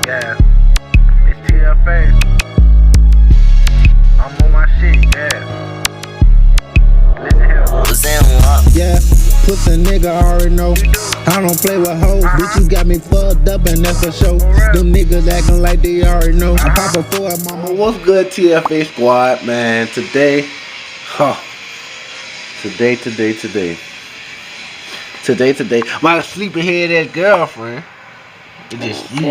Yeah, it's TFA. I'm on my shit, yeah. Listen here. Yeah, pussy nigga already know. I don't play with hoes, bitch, you got me fucked up and that's for sure. Them niggas acting like they already know. I pop a for it, mama. What's good, TFA squad, man? Today, today, my sleeping head ass girlfriend. It just you.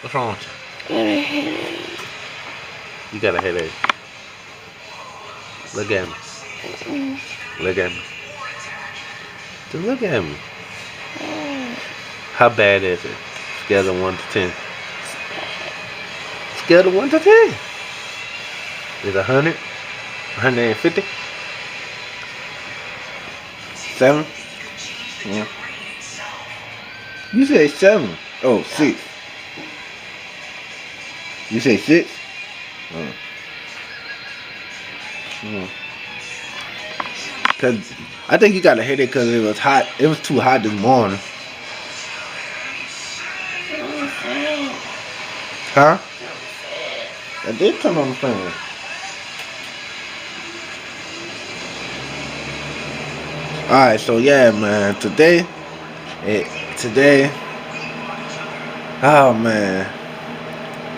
What's wrong with you? Got a headache. You got a headache. Look at me. Look at me. Just look at me. How bad is it? Scale of 1 to 10. Scale of 1 to 10. Is it 100? 150? 7? Yeah. You say 7. Oh, 6. You say 6? Oh. Cause I think you got a headache because it was hot. It was too hot this morning. Huh? I did turn on the fan. Alright, so yeah, man. Today, oh man.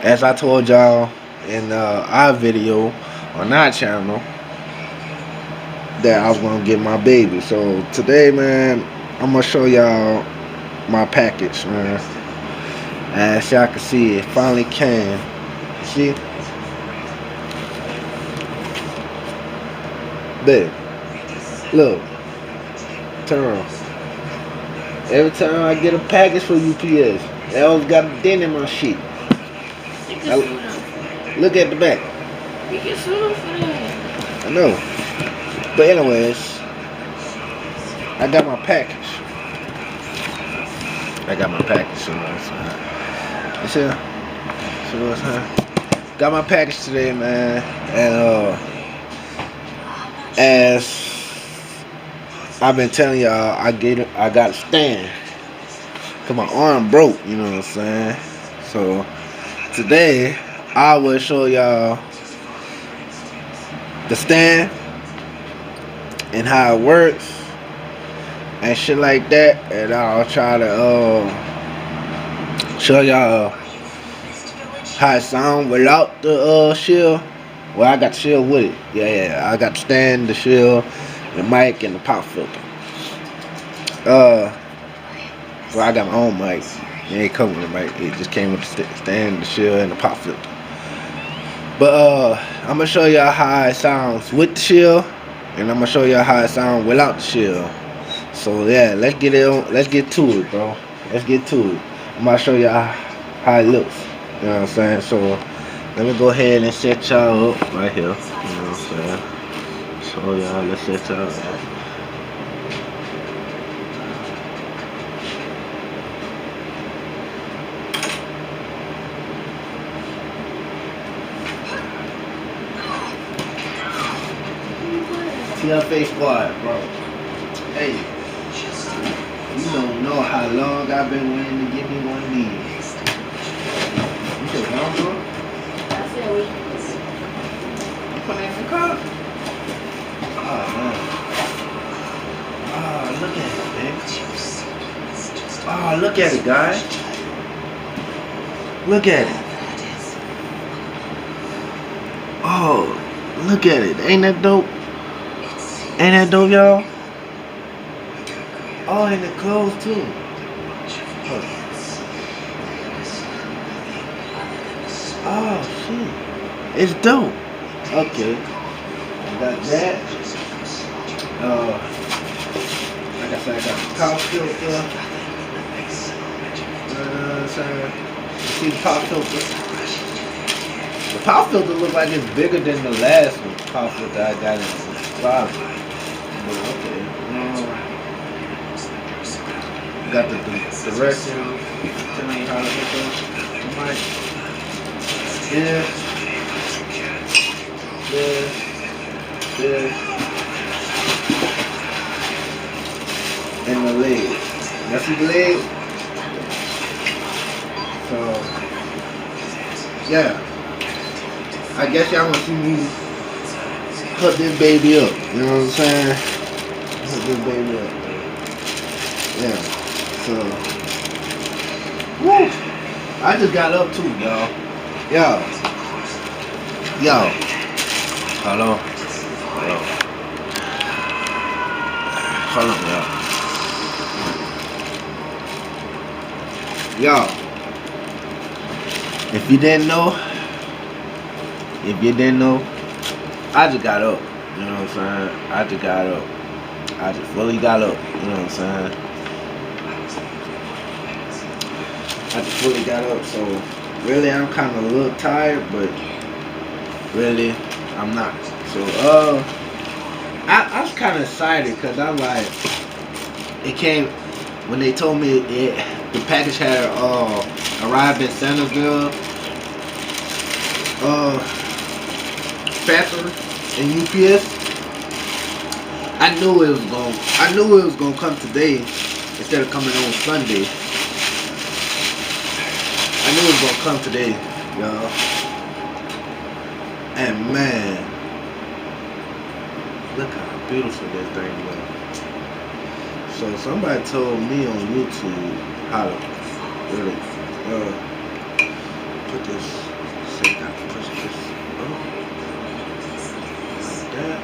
As I told y'all in our video on our channel, that I was gonna get my baby. So today, man, I'm gonna show y'all my package, man. As y'all can see, it finally came. See? There. Look. Turn around. Every time I get a package for UPS, they always got a dent in my shit. Look at the back. You get soda for that. I know. But anyways, I got my package. You see? See what's happening? Got my package today, man. And as I've been telling y'all, I got a stand. Cause my arm broke, you know what I'm saying? So today I will show y'all the stand and how it works and shit like that, and I'll try to show y'all how it sound without the shield. Well, I got the shield with it. Yeah, I got the stand, the shield, the mic, and the pop filter. Well, I got my own mic. It ain't come with the mic. It just came with the stand, the shield, and the pop filter. But I'm gonna show y'all how it sounds with the shield, and I'm gonna show y'all how it sounds without the shield. So yeah, let's get to it, bro. Let's get to it. I'm gonna show y'all how it looks. You know what I'm saying? So let me go ahead and set y'all up right here. You know what I'm saying? So y'all, let's set y'all up. TFA squad, bro. Hey, you don't know how long I've been waiting to get me one of these. You said how, bro? I said we. You put that in the car? Oh, man. Oh, look at it, man. Oh, look at it, guys. Look at it. Oh, look at it. Ain't that dope? Ain't that dope, y'all? Oh, and the clothes too. Oh shit, it's dope. Okay, I got that. Like I said, I got the pop filter. See the pop filter. The pop filter looks like it's bigger than the last one. Pop filter I got in the closet. Okay. Got the directions, telling you how to hook up the mic. This, and the leg. Now see the leg? So yeah, I guess y'all gonna see me hook this baby up. You know what I'm saying? Hook this baby up. Yeah. So woo, I just got up too, y'all. Yo. Hello. Hold on, y'all. If you didn't know, I just got up. You know what I'm saying? I just got up. I just fully got up. You know what I'm saying? I just fully got up. So really, I'm kind of a little tired, but really, I'm not. So I was kind of excited because I'm like, it came when they told me the package had arrived in Centerville, faster and UPS. I knew it was gonna come today instead of coming on Sunday. I knew it was gonna come today, y'all. And man, look how beautiful this thing was. So somebody told me on YouTube how to really put this, say I can push this up like that,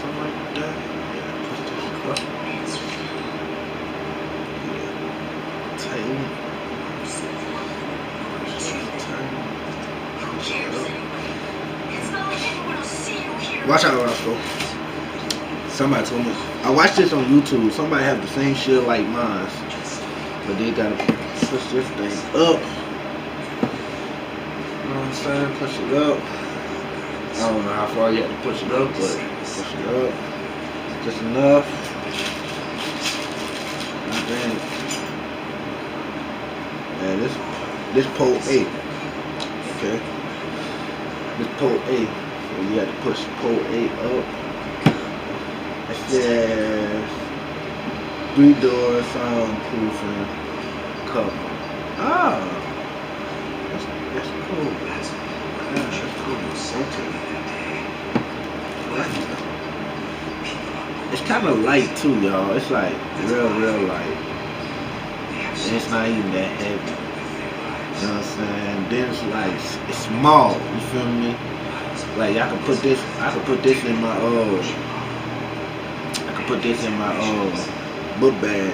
something like that. Yeah, push this up. Tighten. Push it up. Watch out, Roscoe. Somebody told me. I watched this on YouTube. Somebody have the same shit like mine, but they gotta push this thing up. You know what I'm saying? Push it up. I don't know how far you have to push it up, but push it up. Just enough. And then, yeah, this pole 8. Okay. This pole 8. So you have to push pole 8 up. It says 3-door soundproofing cover. Ah, that's cool. Yeah, that's cool. Okay. It's kind of light too, y'all. It's like real light. And it's not even that heavy. You know what I'm saying? Then it's like it's small. You feel me? Like I could put this in my book bag.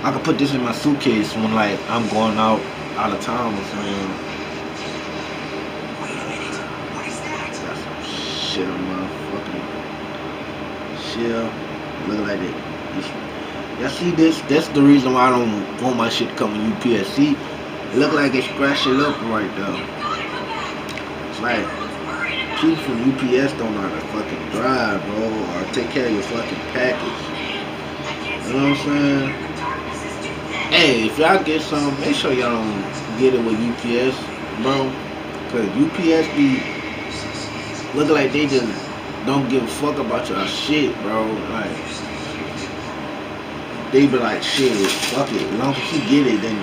I could put this in my suitcase when like I'm going out of town or something. Got some shit on my fucking shell. Look like it. Y'all see this? That's the reason why I don't want my shit to come in UPS. See, it look like it scratched it up right there. It's like people from UPS don't know how to fucking drive, bro, or take care of your fucking package. You know what I'm saying? Hey, if y'all get some, make sure y'all don't get it with UPS, bro. Cause UPS be look like they just don't give a fuck about your shit, bro. Like they be like, shit, fuck it. As long as you get it, then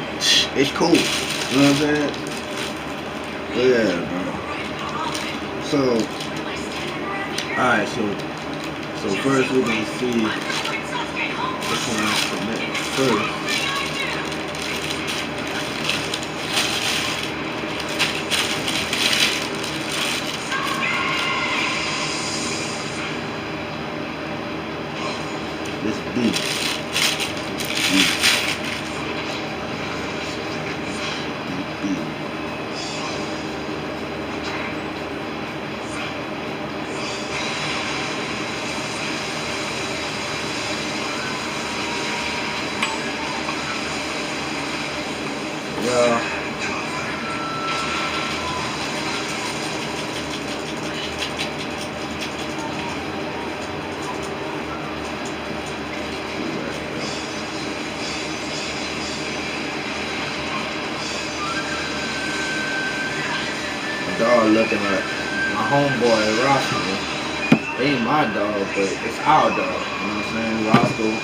it's cool. You know what I'm saying? Yeah, bro. So, alright, so first we're gonna see which one I submit first. This B. Dog looking like my homeboy Roscoe. Ain't my dog, but it's our dog. You know what I'm saying? Roscoe,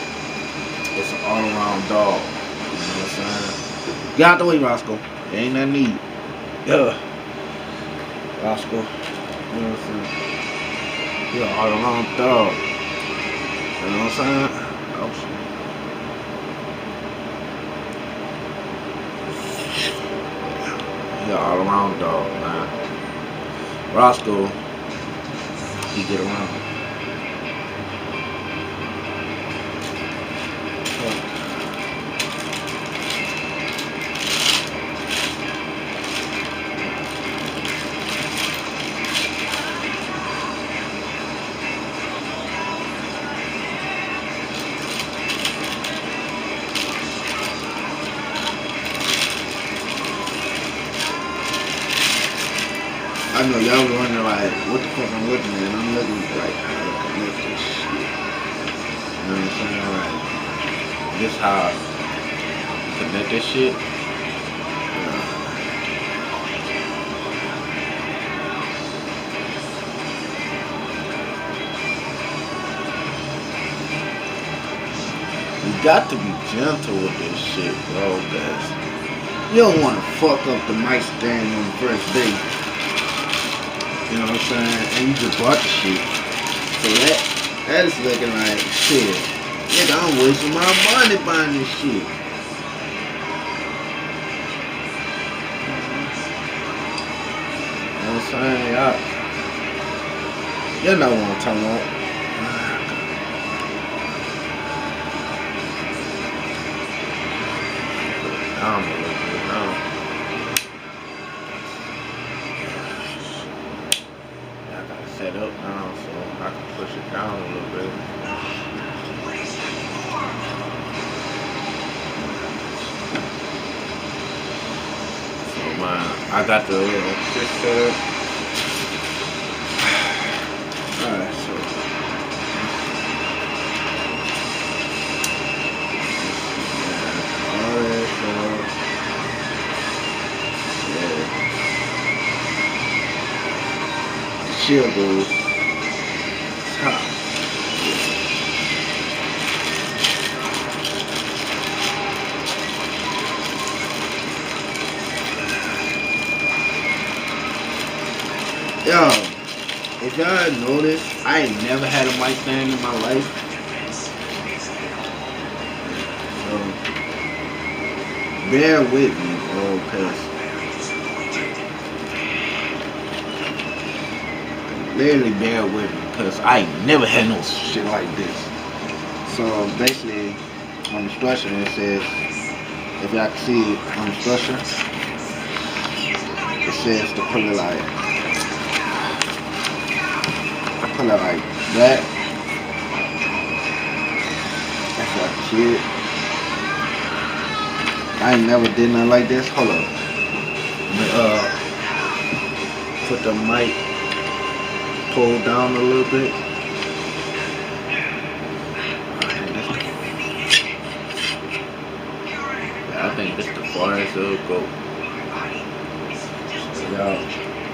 it's an all-around dog. You know what I'm saying? Get out the way, Roscoe. Ain't nothing to eat. Yeah. Roscoe. You know what I'm saying? You're all around dog. You know what I'm saying? Oh, shit. You're all around dog, man. Roscoe, he get around. I know y'all wondering like, what the fuck I'm looking at? I'm looking like how I can lift this shit. You know what I'm saying? Like, this how I connect this shit. You got to be gentle with this shit, bro, cause you don't want to fuck up the mic stand on the first day. You know what I'm saying? And you just bought the shit. So that is looking like shit. Nigga, I'm wasting my money buying this shit. You know what I'm saying? You know what I'm talking about. I'm a little bit now. I gotta set up now so I can push it down a little bit. So I got the shit set up. Alright, so shield goes top. Yo, if y'all notice, I ain't never had a mic stand in my life. So bear with me, bro, cause literally bear with me, cause I ain't never had no shit like this. So basically, on the structure it says, if y'all can see it on the structure, it says to put it like that. That's y'all can see it. I ain't never did nothing like this. Hold up. Let me put the mic pull down a little bit. I think this the farthest it'll go. So y'all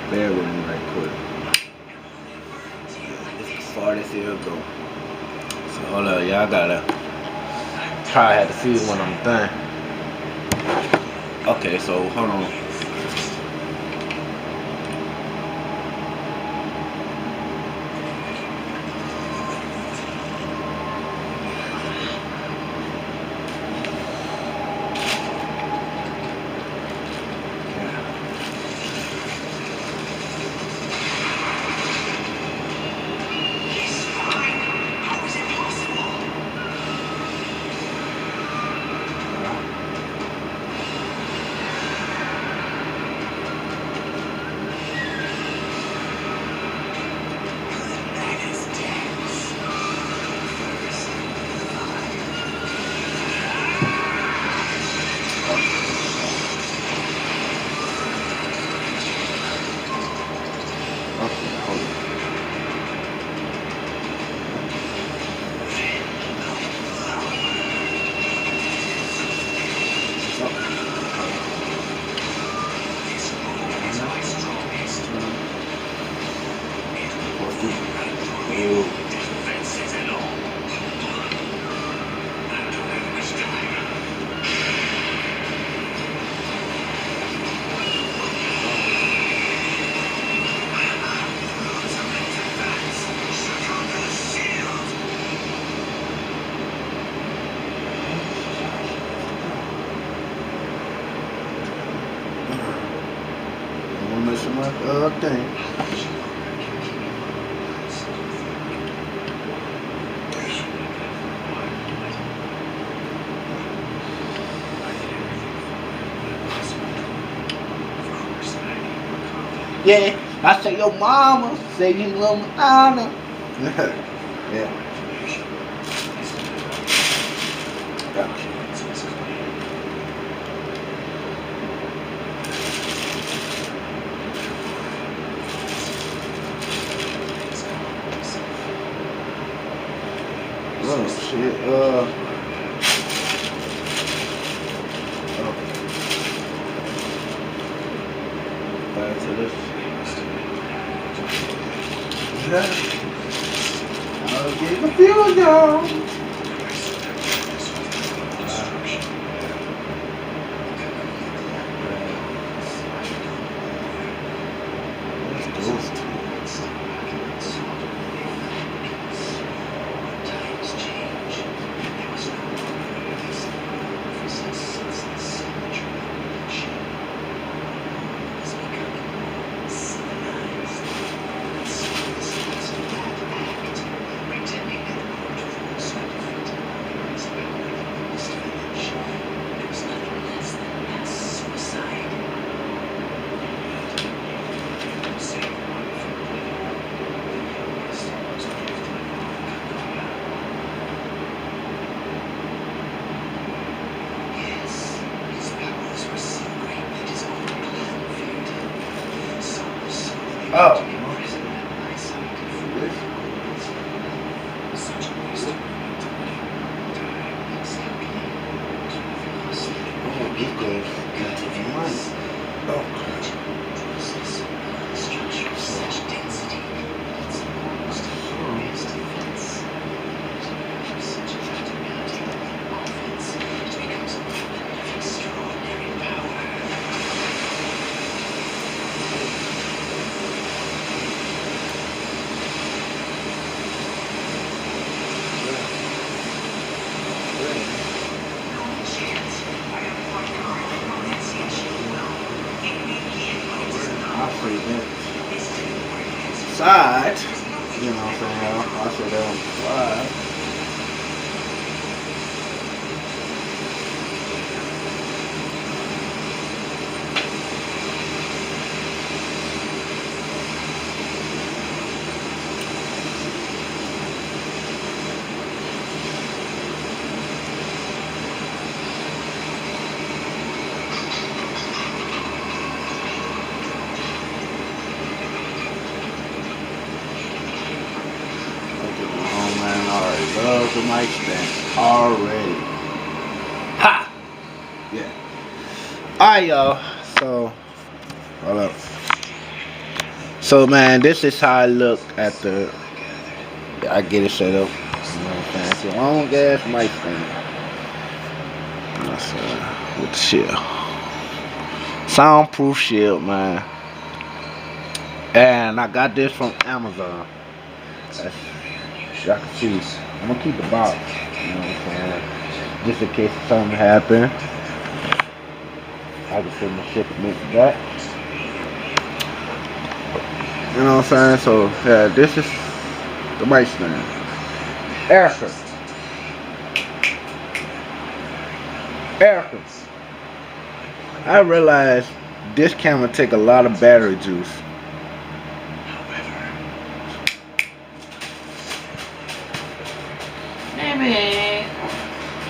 bear with me right quick. This the farthest it'll go. So hold up, y'all gotta try to see when I'm done. Okay, so hold on. thing. Yeah, I say your mama say you love Madonna. Yeah. Oh shit. Back to this. I'll get confused, y'all. Oh. Side, you know what I'm saying? I said that on the side. Love the mic stand already. Ha! Yeah. Alright, y'all. So, hold up. So, man, this is how I look at the. I get it set up. You know what I'm saying? It's a long ass mic stand. That's with the shield. Soundproof shield, man. And I got this from Amazon. That's, y'all can see. I'm gonna keep the box, you know what I'm saying? Just in case something happen. I can send the shipment back. You know what I'm saying? So yeah, this is the mic stand. Erica. I realized this camera take a lot of battery juice.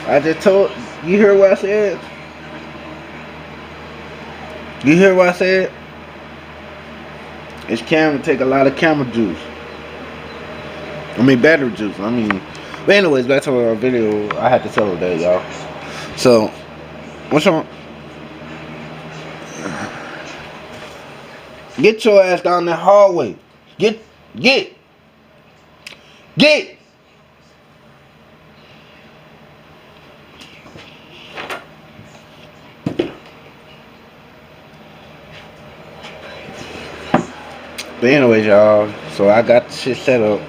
I just told you. Hear what I said? You hear what I said? This camera take a lot of camera juice. I mean battery juice. I mean, but anyways, back to our video. I had to tell her that, y'all. So, what's wrong? Get your ass down the hallway. Get. But anyways, y'all, so I got the shit set up.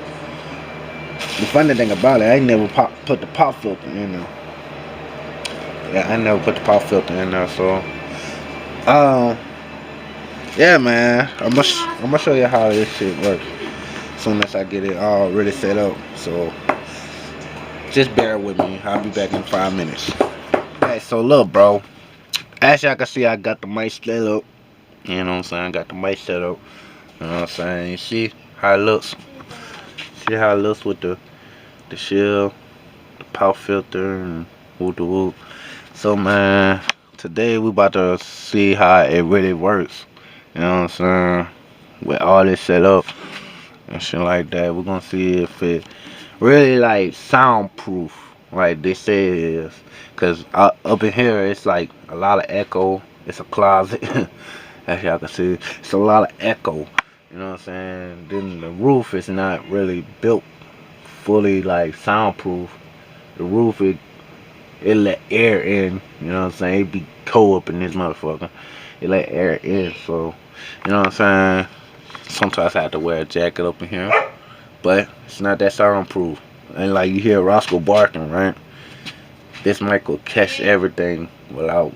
The funny thing about it, I ain't never put the pop filter in there. Yeah, I never put the pop filter in there, so yeah, man. I'm gonna show you how this shit works. As soon as I get it all really set up. So just bear with me. I'll be back in 5 minutes. Alright, so look, bro. As y'all can see, I got the mic set up. You know what I'm saying? Got the mic set up. You know what I'm saying? You see how it looks? See how it looks with the shield, the pop filter, and whoop the whoop. So man, today we about to see how it really works. You know what I'm saying? With all this set up and shit like that, we're gonna see if it really like soundproof, like they say it is. Cause up in here, it's like a lot of echo. It's a closet, as y'all can see. It's a lot of echo. You know what I'm saying? Then the roof is not really built fully like soundproof. The roof it let air in. You know what I'm saying? It be cold up in this motherfucker. It let air in, so you know what I'm saying. Sometimes I have to wear a jacket up in here, but it's not that soundproof. And like you hear Roscoe barking, right? This mic will catch everything without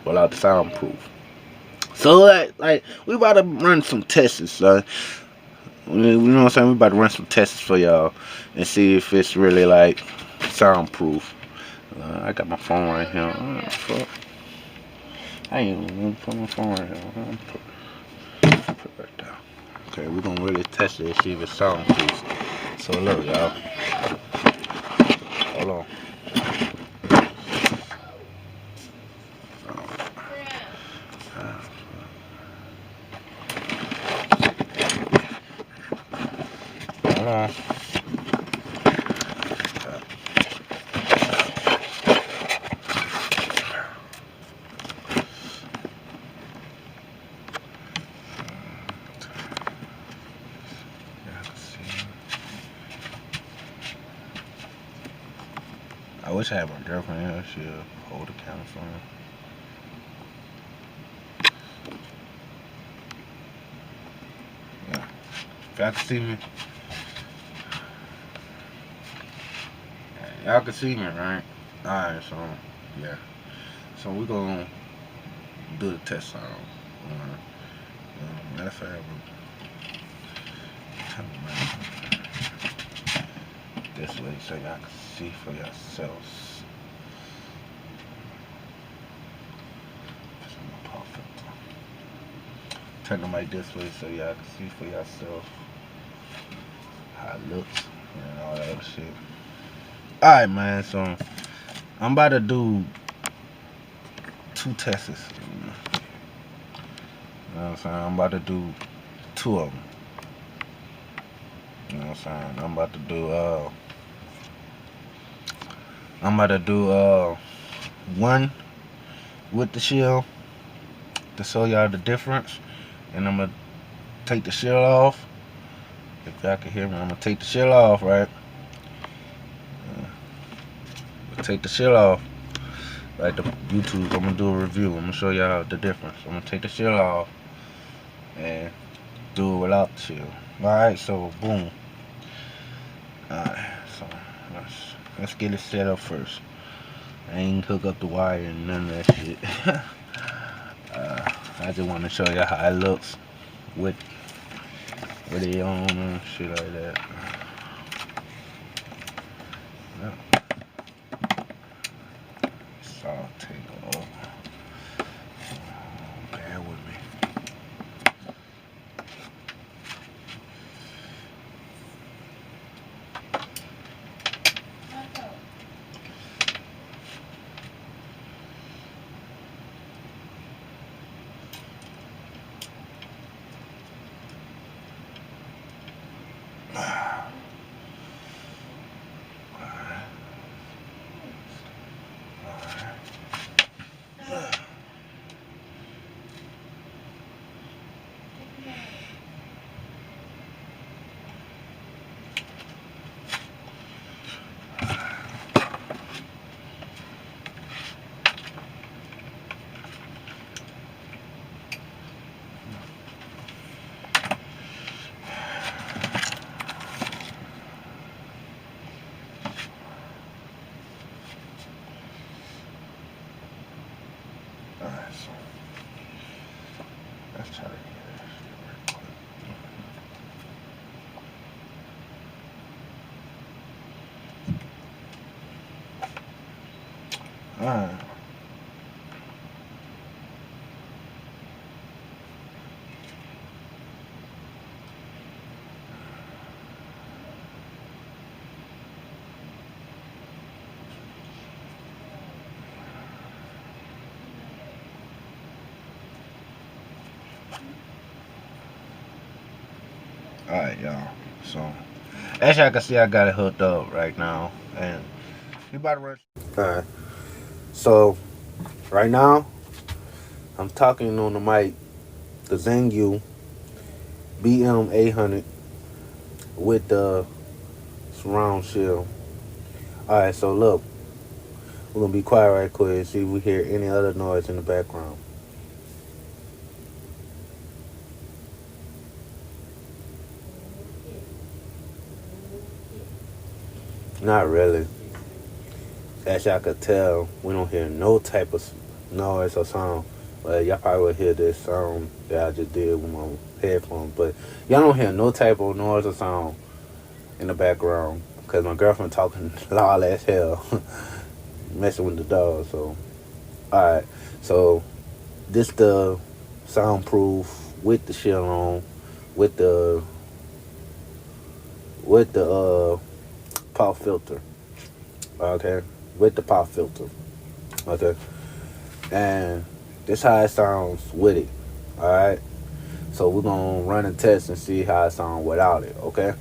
the soundproof. So like we about to run some tests, son. You know what I'm saying? We about to run some tests for y'all and see if it's really like soundproof. I got my phone right here. Oh, fuck. I ain't even gonna put my phone right here. Put it right there. Okay, we're gonna really test it and see if it's soundproof. So look, y'all. Hold on. Hold on. I wish I had my girlfriend here. She'll hold the camera for me. Yeah. If y'all can see me. Y'all can see me, right? Alright, so, yeah. So we're gonna do the test sound. Matter of fact, this way so y'all can see for yourselves. Turn the mic this way so y'all can see for yourself how it looks and all that other shit. Alright, man, so I'm about to do 2 tests. You know what I'm saying? I'm about to do 2 of them. You know what I'm saying? I'm about to do one with the shield to show y'all the difference, and I'm gonna take the shield off. If y'all can hear me, I'm gonna take the shield off, right? Take the shield off. Like the YouTube, I'm gonna do a review. I'm gonna show y'all the difference. I'm gonna take the shield off and do it without the shield. Alright, so boom. Alright, so let's get it set up first. I ain't hook up the wire and none of that shit. I just want to show you how it looks with it on and shit like that. Yeah. It's all taken off. Bear with me. Try to get this. Alright. Alright, y'all. So, as y'all can see, I got it hooked up right now. And we about to run. Alright. So, right now, I'm talking on the mic, the Zengu BM800 with the surround shield. Alright, so look. We're going to be quiet right quick and see if we hear any other noise in the background. Not really. As y'all could tell, we don't hear no type of noise or sound. But y'all probably will hear this sound that I just did with my headphones. But y'all don't hear no type of noise or sound in the background. Because my girlfriend talking loud as hell. Messing with the dog. So, alright. So, this the soundproof with the shield on. With the pop filter. Okay, with the pop filter. Okay, and this how it sounds with it. All right, so we're gonna run a test and see how it sounds without it. Okay.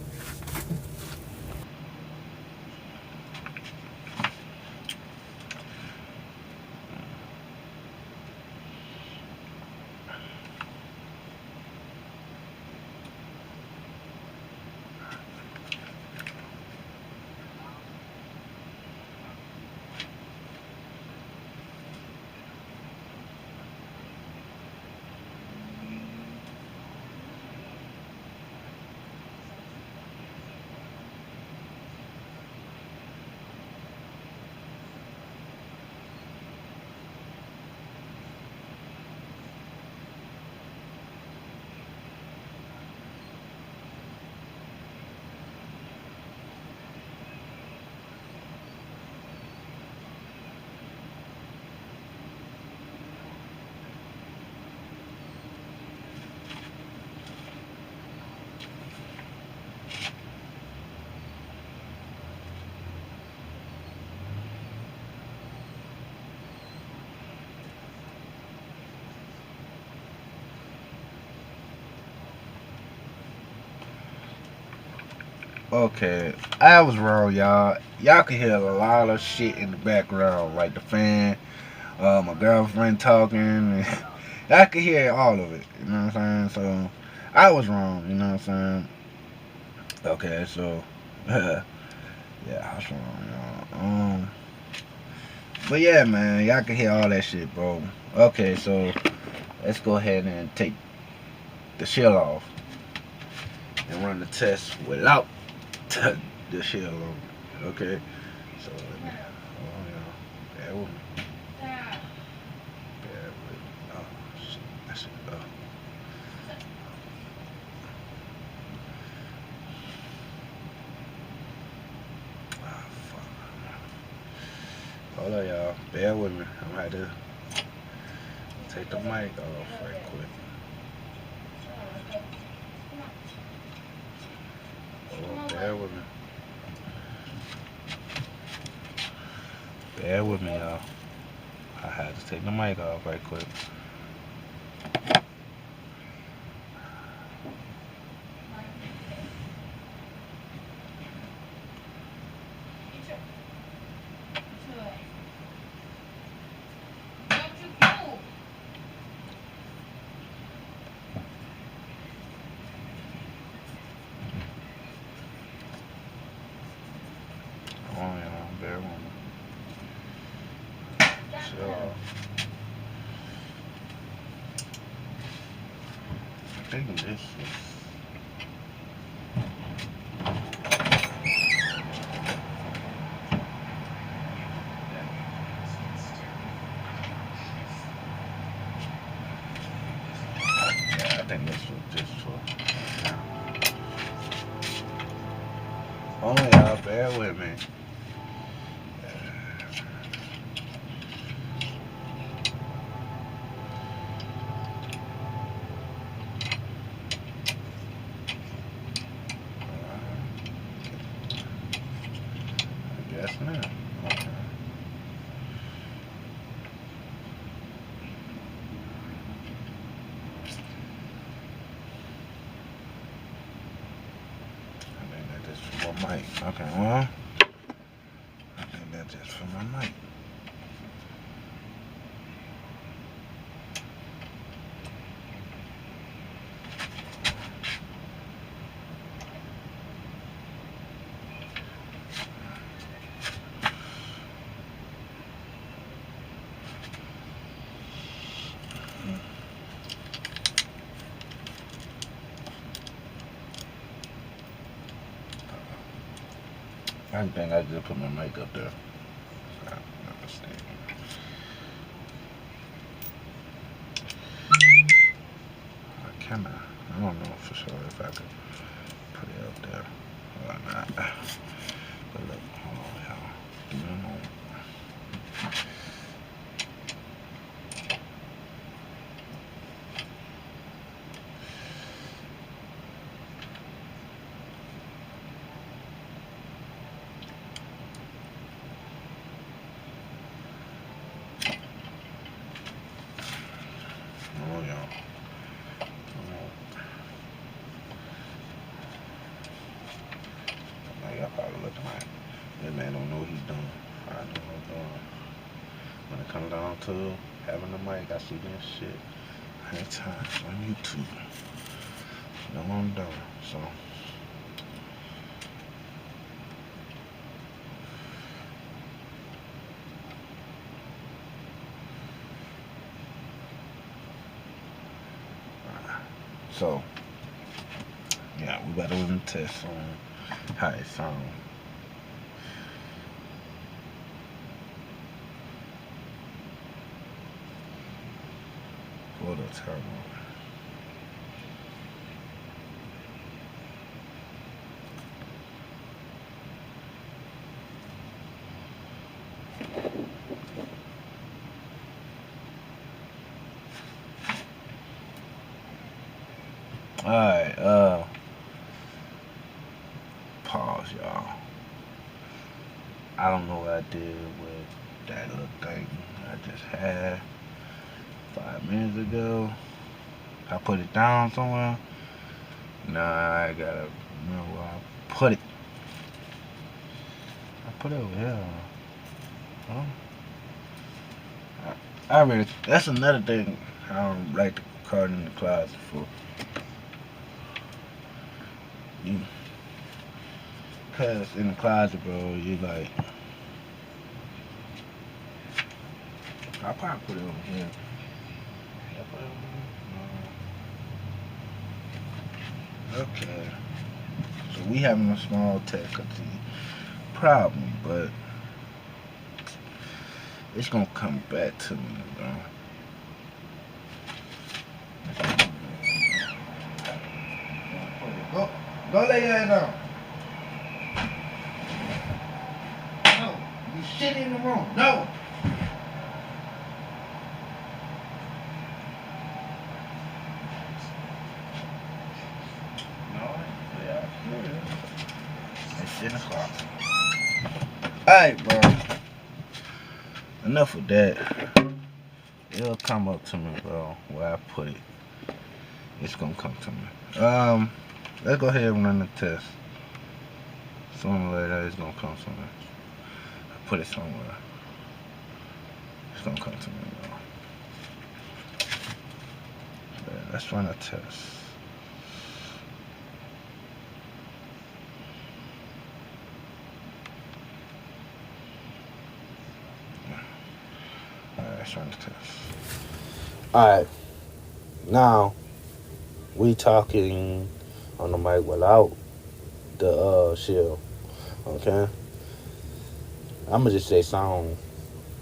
Okay, I was wrong, y'all. Y'all can hear a lot of shit in the background, like the fan, my girlfriend talking. I could hear all of it. You know what I'm saying? So I was wrong. You know what I'm saying? Okay, so yeah, I was wrong, y'all. But yeah, man, y'all can hear all that shit, bro. Okay, so let's go ahead and take the shield off and run the test without the shield on. Okay, so let me. Oh, yeah, bear with me. Bear with me. Oh shit, that shit go. Oh fuck. Hold on, y'all. Bear with me. I'm gonna have to take the mic off right quick. Oh, bear with me. Bear with me, y'all. I had to take the mic off right quick. Oh, y'all. Bear with me. So, I think this is. think this was just for. Hold on, y'all. Bear with me. I guess not. Okay. Just for my mic. Okay, well, I think that's just for my mic. I think I just put my mic up there. I don't understand. I don't know for sure if I could put it up there or not. But look, hold on, y'all. Give me a moment. Oh, y'all. Now y'all probably looking like, this man don't know what he's doing. I know what I'm doing. When it comes down to having the mic, I see this shit every time on YouTube. Know what I'm doing, so. So, yeah, we better run the test on how it sounds. For the turbo. Alright, pause, y'all. I don't know what I did with that little thing I just had 5 minutes ago. I put it down somewhere. Now I gotta remember where I put it. I put it over here. Huh? I really, that's another thing I don't like to card in the closet for. Cause in the closet, bro, you like, I'll probably put it over here. Okay. So we having a small technical problem, but it's gonna come back to me, bro. Go lay your head down. No, you shit in the room. No. Alright, bro. Enough of that. It'll come up to me, bro. Where I put it. It's gonna come to me. Let's go ahead and run the test. Sooner or later, it's gonna come to me. I put it somewhere. It's gonna come to me, bro. Yeah, let's run a test. Let's run the test. Alright. Now, we talking on the mic without the shield. Okay? I'ma just say sound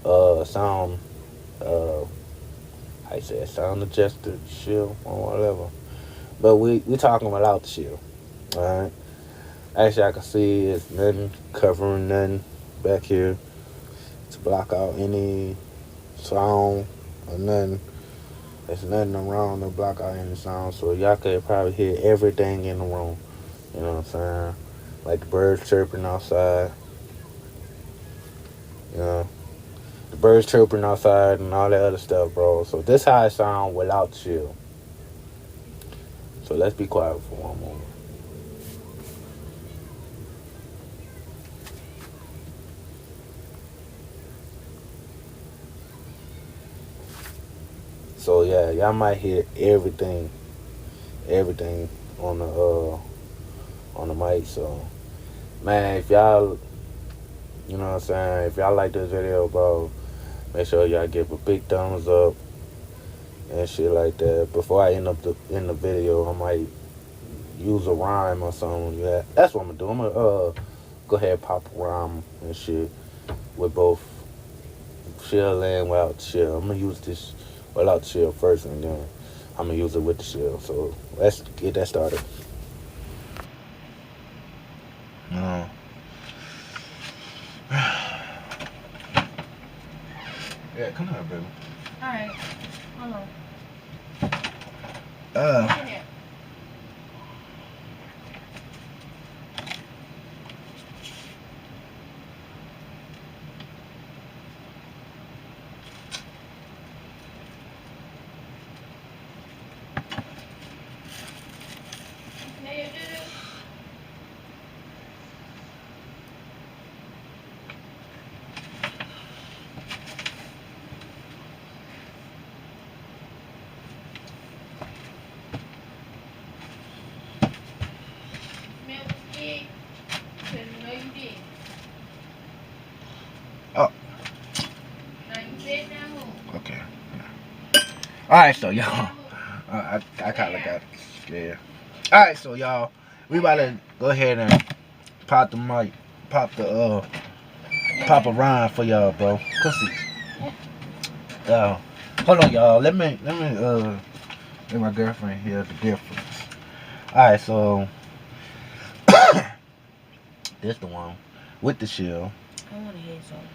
how you say it, sound adjusted shield or whatever. But we talking without the shield. Alright. Actually, I can see it's nothing covering nothing back here to block out any sound or nothing. There's nothing around to block out any sound, so y'all could probably hear everything in the room. You know what I'm saying? Like the birds chirping outside. You know, the birds chirping outside and all that other stuff, bro. So this how it sound without the shield. So let's be quiet for one moment. So yeah, y'all might hear everything on the mic. So man, if y'all, you know what I'm saying, if y'all like this video, bro, make sure y'all give a big thumbs up and shit like that. Before I end the video, I might use a rhyme or something. Yeah, that's what I'm gonna do. I'm gonna go ahead and pop a rhyme and shit with both shield and without the shield. I'm gonna use this without the shield first, and then I'm gonna use it with the shield. So let's get that started. No. Yeah, come on, baby. Alright. Hold on. Uh. Here. Hey, you do this? Smell the stick? 'Cause you know you did. Oh. Now you sit down. Okay. Alright, so y'all. I kind of got scared. Alright, so y'all, we about to go ahead and pop the mic, pop a rhyme for y'all, bro. Cause hold on, y'all. Let my girlfriend hear the difference. Alright, so this the one with the shield. I want to hear something.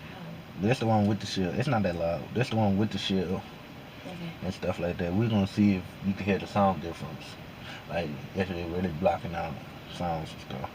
This the one with the shield. It's not that loud. This the one with the shield. Okay. And stuff like that. We're gonna see if you can hear the sound difference. Like if it really blocking out sounds and stuff.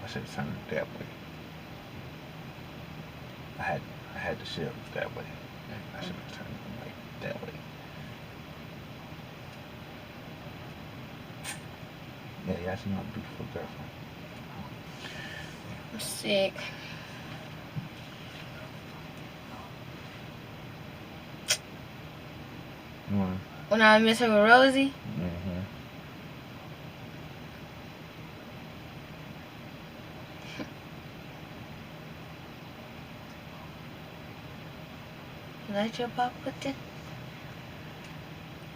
I should have turned it that way. I had the shield that way. I should have turned it like that way. Yeah, that's my beautiful girlfriend. I'm sick. When I miss her with Rosie. Mm-hmm. Let your pop put it.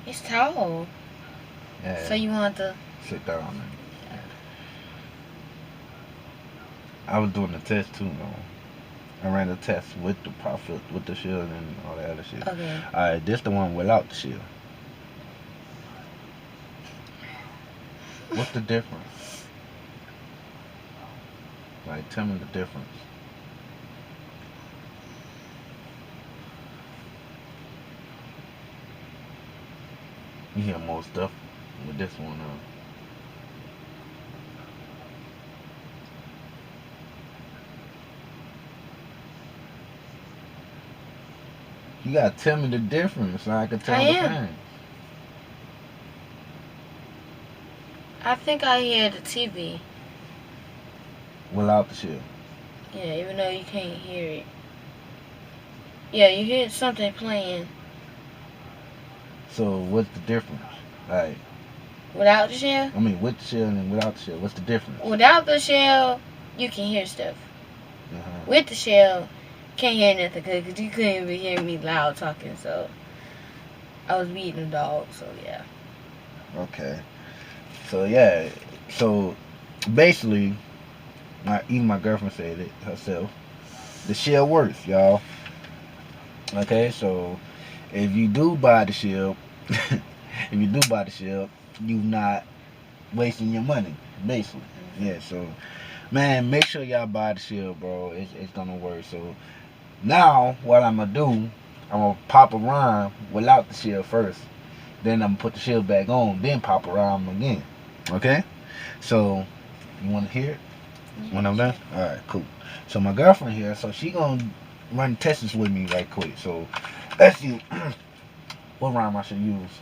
It's tall. Yeah. So you want to Sit down on it. I was doing the test too, though. I ran the test with the profit, with the shield and all that other shit. Okay. Alright, this the one without the shield. What's the difference? Like, tell me the difference. You hear more stuff with this one, You gotta tell me the difference so I can tell I the am. thing. I think I hear the TV. Without the shield. Yeah, even though you can't hear it. Yeah, you hear something playing. So what's the difference? Like, Without the shell? I mean, with the shield and without the shield, what's the difference? Without the shell, you can hear stuff. With the shell, can't hear nothing because you couldn't even hear me loud talking. So I was beating the dog. So yeah. Okay. So yeah. So basically, even my girlfriend said it herself. The shell works, y'all. Okay, so if you do buy the shell, you not wasting your money, basically. Yeah. So, man, make sure y'all buy the shell, bro. It's gonna work. So now, what I'm gonna do, I'm gonna pop a rhyme without the shell first. Then I'm gonna put the shell back on. Then pop a rhyme again. Okay. So, you wanna hear it when I'm done? All right, cool. So my girlfriend here, so she gonna run tests with me right quick. So let's see what rhyme I should use.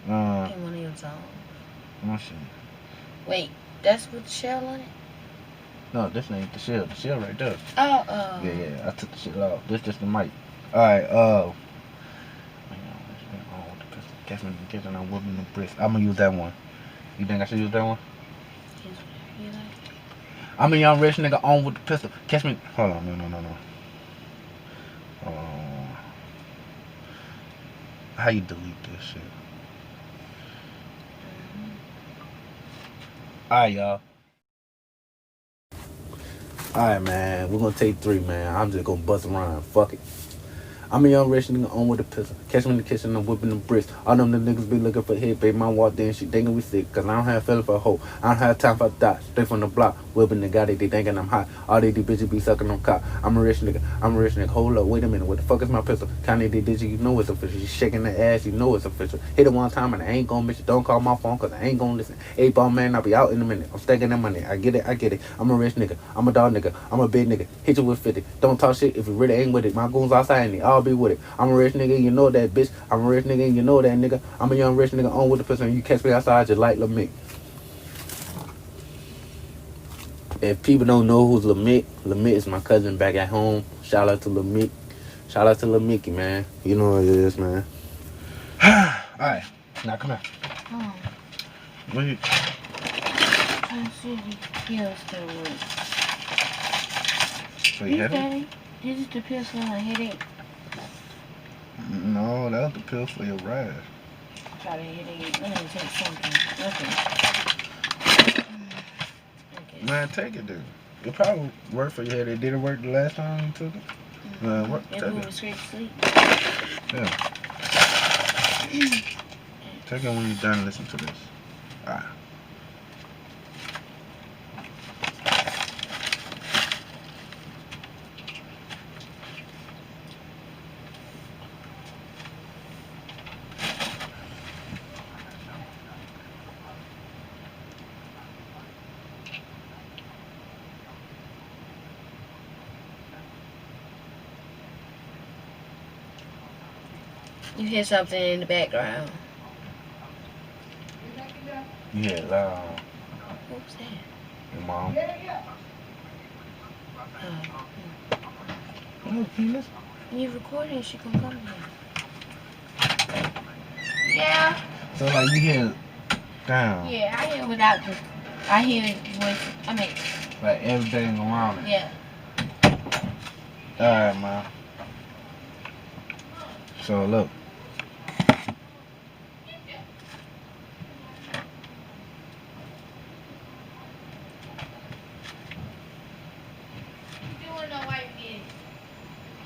In one of your songs. Let's see. Wait, that's with the shell on it? No, this ain't the shell. The shell right there. Oh, Yeah. I took the shell off. This just the mic. All right. Catch me catching I'm whooping the brisk. I'm gonna use that one. You think I should use that one? I'm a young rich nigga on with the pistol. Catch me. Hold on. No. How you delete this shit? Alright, y'all. Alright, man. We're gonna take 3, man. I'm just gonna bust around. Fuck it. I'm a young rich nigga on with a pistol. Catch me in the kitchen, I'm whipping them bricks. All them the niggas be looking for hit. Baby mom walked in, she thinking we sick. Cause I don't have feeling for a hoe. I don't have time for that. Straight from the block, whipping the guy, they thinking I'm hot. All these bitches be sucking on cock. I'm a rich nigga. Hold up, wait a minute. What the fuck is my pistol? Kanye did you know it's official. You shaking the ass, you know it's official. Hit it one time and I ain't gonna miss you. Don't call my phone cause I ain't gonna listen. 8-ball man, I'll be out in a minute. I'm stacking that money. I get it. I'm a rich nigga. I'm a dog nigga. I'm a big nigga. Hit you with 50. Don't talk shit if you really ain't with it. My goons outside and I'll be with it. I'm a rich nigga, you know that bitch. I'm a rich nigga, you know that nigga. I'm a young rich nigga on with the pistol. You catch me outside just like Lil Mick. If people don't know who's Lil Mick is my cousin back at home. Shout out to Lil Mick. Shout out to Lil Mickey, man. You know what it is, man. Alright, now come here. Oh. What you? Trying to see if the pill still works. So you have it? Daddy, this is the pill for my headache. No, that was the pill for your rash. Try to headache. Let me take something. Okay. Man, take it, dude. It probably worked for your head. It didn't work the last time you took it. It moved straight to sleep. Yeah. Take it when you're done. Listen to this. Alright. You hear something in the background. Yeah, loud. What was that? Your mom. Oh. Oh, can you listen? When you recording, she can come here. Yeah. So, like, you hear down. Yeah, I hear without the. I hear voice. I mean. Like, everything around it. Yeah. Alright, man. So, look.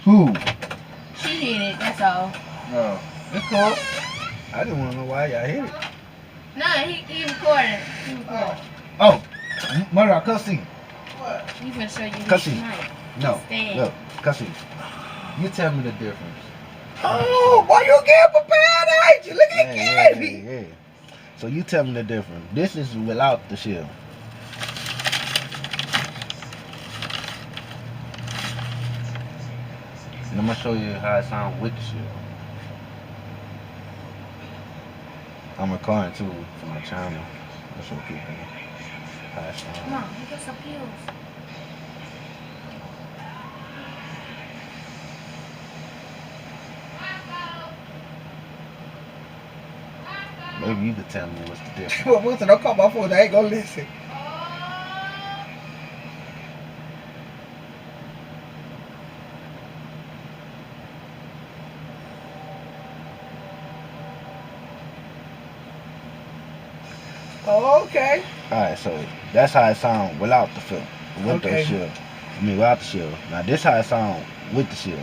Who? She hit it, that's all. Oh, it's cool. I just want to know why y'all hit it. No, he recorded. He recorded. Oh, murder, cussing. What? You finna show you Cussing. No, stand. look, cussing. You tell me the difference. Oh, boy, you get prepared, ain't you? Look at Candy. Yeah. So you tell me the difference. This is without the shell. And I'm gonna show you how it sounds with the shell. I'm recording too for my channel. I'll show people how it sounds. Come on, you got some pills. Maybe you could tell me what's the difference. Well, Wilson, don't call my phone. I ain't gonna listen. Oh, okay. Alright, so that's how it sound without the filter. With the Okay. shield. I mean without the shield. Now this how it sound with the shield.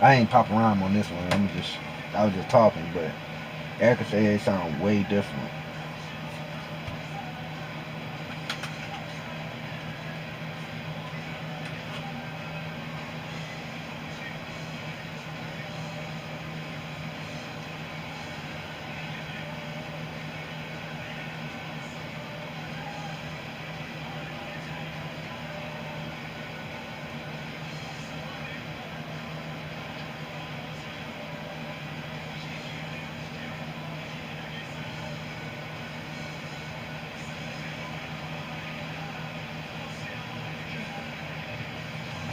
I ain't popping rhyme on this one. I was just talking, but Erica said it sound way different.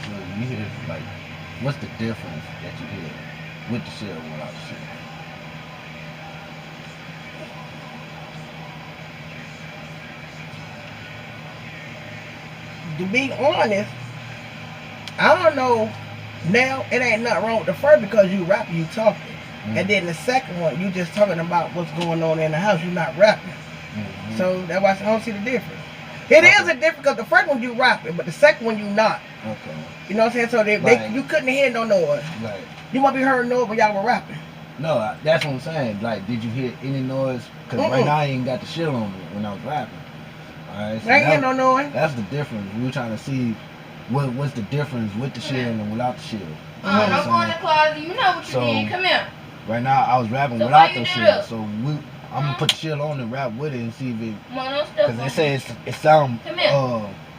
So you hear like, what's the difference that you hear with the shield and without the shield? To be honest, I don't know. Now it ain't nothing wrong with the first because you rapping, you talking, and then the second one you just talking about what's going on in the house. You not rapping, so that's why I don't see the difference. It is a difference because the first one you rapping, but the second one you not. Okay. You know what I'm saying? So you couldn't hear no noise. Like, You might be hearing noise when y'all were rapping. no, that's what I'm saying. Like, did you hear any noise? Because right now I ain't got the shield on me when I was rapping. Alright, so I ain't hear no noise. that's the difference. We were trying to see what's the difference with the shield and without the shield. You know what Don't I'm go in saying? the closet. You know what you So- did. Come here. Right now I was rapping So without why you the do shield. that? So I'm gonna put the shield on and rap with it and see if it, Come on, don't step because on they say it sound Come here.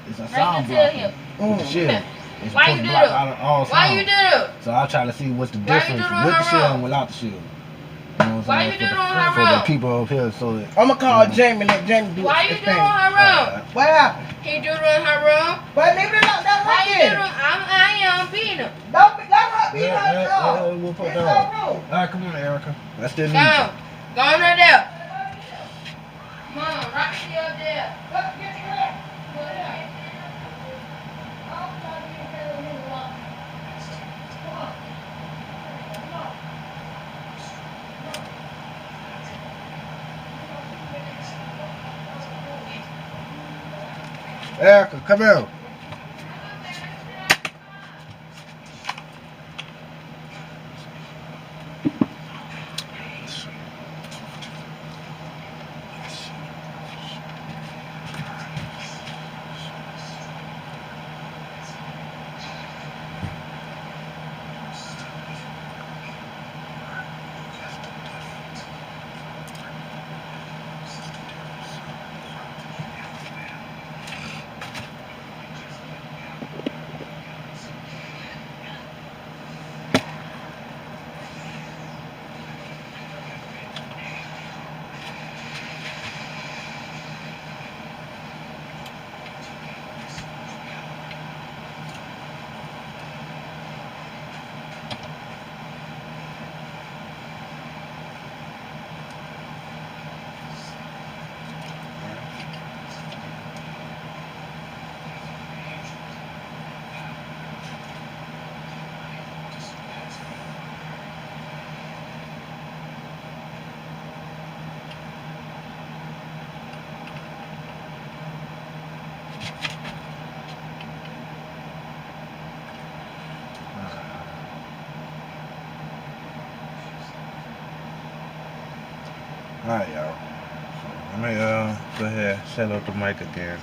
it's a Right sound here, tell blocker him. with the shield. here. It's Why supposed you to do block that? out all Why sound. you do that? So I'll try to see what's the Why you difference do it on with the her shield road? and without the shield. You know what Why I'm you saying? do it on her For the road? people up here, so that, I'm gonna call Jamie and let Jamie do Why it. you do it on her room? What happened? He do it on her room. But leave it alone. That's Why her you do it kid. on? I am beating him. Don't let her be Yeah, her dog. we'll put It's that her on. room. Alright, come on, Erica. I still need Go you. on. Go on right there. Come on, right here up there. Go ahead. Erica, come here. Alright, y'all. So, let me go ahead and set up the mic again.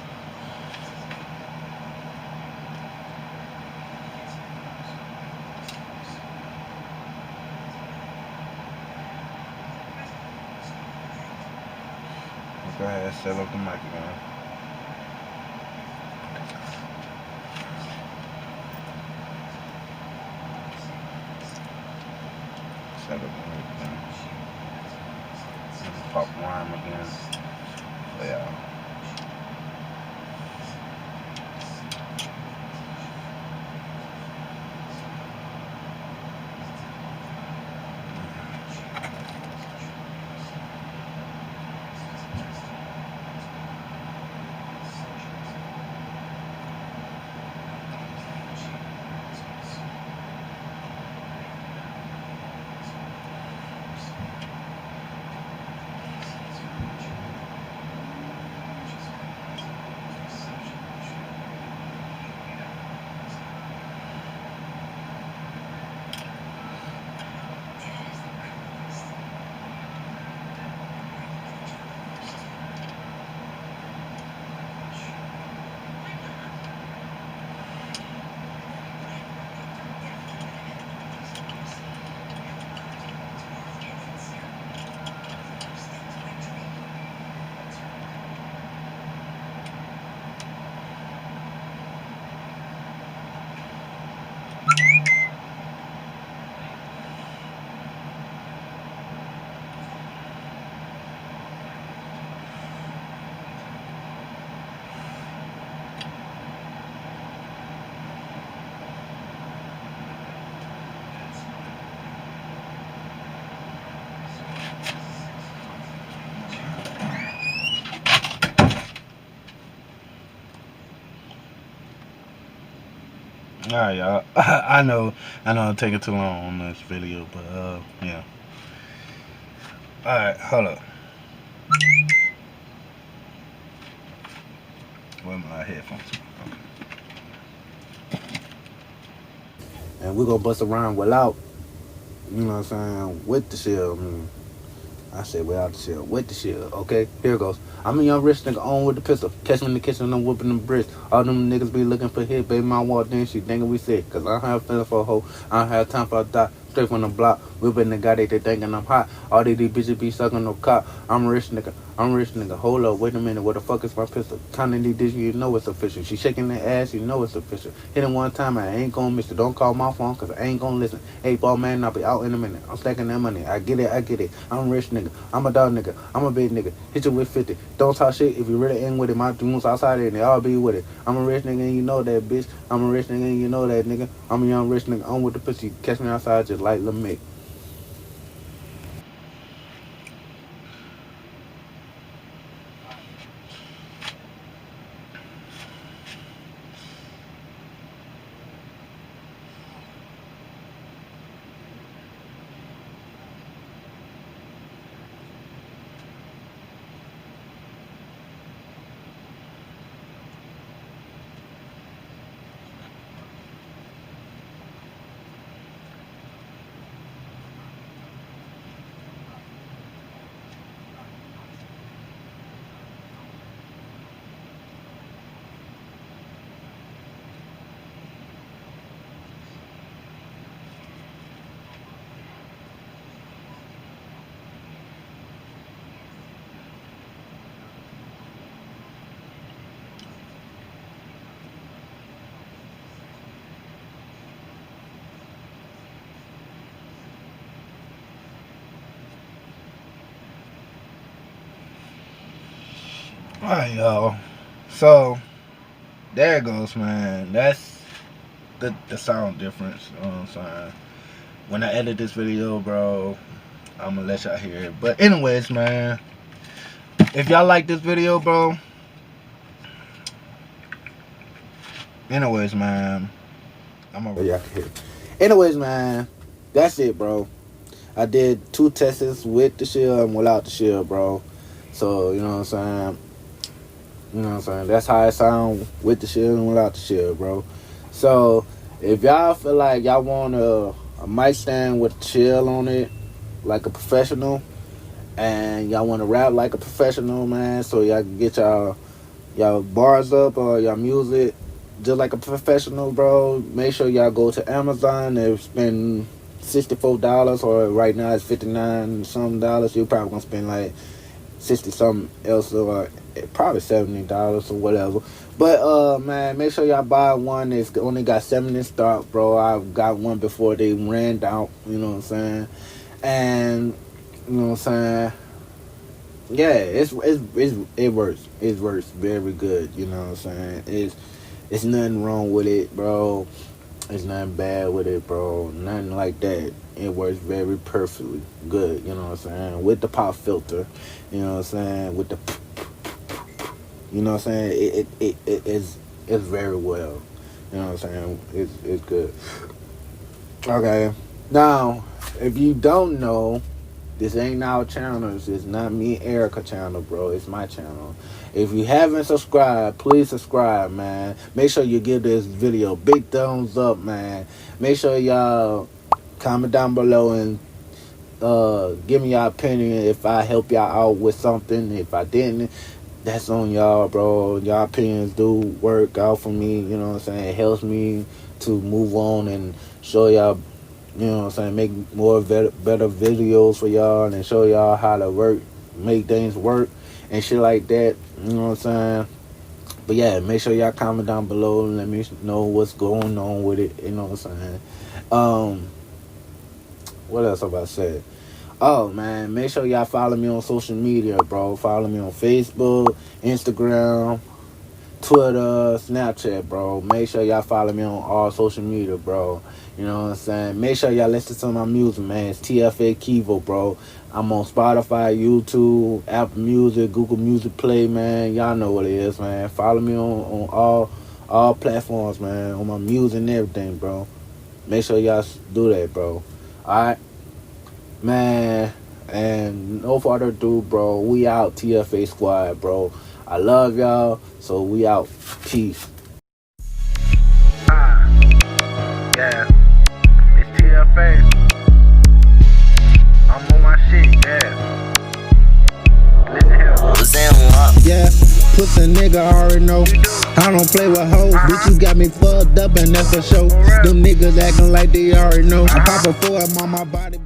Go ahead and set up the mic again. Set up the mic again. Pop rhyme again. So, yeah. Alright, y'all. I know I'm taking too long on this video, but yeah. Alright, hold up. Where my headphones? Okay. And we're gonna bust around without, you know what I'm saying, with the shield. I said without the shield, with the shield. Okay, here it goes. I'm a young rich nigga on with the pistol. Catch me in the kitchen, I'm whooping them bricks. All them niggas be looking for hit. Baby mom walked in, she thinking we sick. Cause I don't have feeling for a hoe. I don't have time for a dot. Straight from the block. Whipping the guy, they thinking I'm hot. All these bitches be sucking no cop. I'm a rich nigga. I'm a rich nigga. Hold up, wait a minute. Where the fuck is my pistol? Counting these digits, you know it's official. She shaking that ass, you know it's official. Hit him one time, I ain't gonna miss it. Don't call my phone, cause I ain't gonna listen. Hey, ball man, I'll be out in a minute. I'm stacking that money. I get it. I'm a rich nigga. I'm a dog nigga. I'm a big nigga. Hit you with 50. Don't talk shit if you really in with it. My dudes outside there and they all be with it. I'm a rich nigga and you know that, bitch. I'm a rich nigga and you know that, nigga. I'm a young rich nigga. I'm with the pussy. Catch me outside just like Lil Mick. Alright, y'all. So there it goes, man. That's the sound difference. You know what I'm saying? When I edit this video, bro, I'm gonna let y'all hear it. But anyways, man, if y'all like this video, bro. Anyways, man, I'm gonna y'all can hear it. Anyways, man, that's it, bro. I did 2 tests with the shield and without the shield, bro. So you know what I'm saying. You know what I'm saying? That's how it sound with the shield and without the shield, bro. So, if y'all feel like y'all want a mic stand with a shield on it, like a professional, and y'all want to rap like a professional, man, so y'all can get y'all bars up or y'all music just like a professional, bro, make sure y'all go to Amazon and spend $64, or right now it's $59 something dollars. You're probably gonna spend like 60 something else, or probably $70 or whatever. But man, make sure y'all buy one. It's only got 7 in stock, bro. I got one before they ran out, you know what I'm saying? And you know what I'm saying, yeah, it works. It works very good, you know what I'm saying? It's nothing wrong with it, bro. It's nothing bad with it, bro. Nothing like that. It works very perfectly good, you know what I'm saying? With the pop filter, you know what I'm saying? With the, you know what I'm saying? It's very well, you know what I'm saying? It's good. Okay, now if you don't know, this ain't our channel. It's not me and Erica channel, bro. It's my channel. If you haven't subscribed, please subscribe, man. Make sure you give this video a big thumbs up, man. Make sure y'all comment down below and give me your opinion if I help y'all out with something. If I didn't, that's on y'all, bro. Y'all opinions do work out for me, you know what I'm saying? It helps me to move on and show y'all, you know what I'm saying, make more better videos for y'all and show y'all how to work, make things work and shit like that, you know what I'm saying? But yeah, make sure y'all comment down below and let me know what's going on with it, you know what I'm saying? What else have I said? Oh, man, make sure y'all follow me on social media, bro. Follow me on Facebook, Instagram, Twitter, Snapchat, bro. Make sure y'all follow me on all social media, bro. You know what I'm saying? Make sure y'all listen to my music, man. It's TFA Kivo, bro. I'm on Spotify, YouTube, Apple Music, Google Music Play, man. Y'all know what it is, man. Follow me on all platforms, man, on my music and everything, bro. Make sure y'all do that, bro. Alright? Man, and no further ado, bro. We out, TFA Squad, bro. I love y'all, so we out. Peace. Yeah, it's TFA. I'm on my shit, yeah. Listen here. Yeah, pussy nigga already know. I don't play with hoes, bitch, you got me fucked up and that's for sure. Them niggas acting like they already know. I pop a 4 on my body.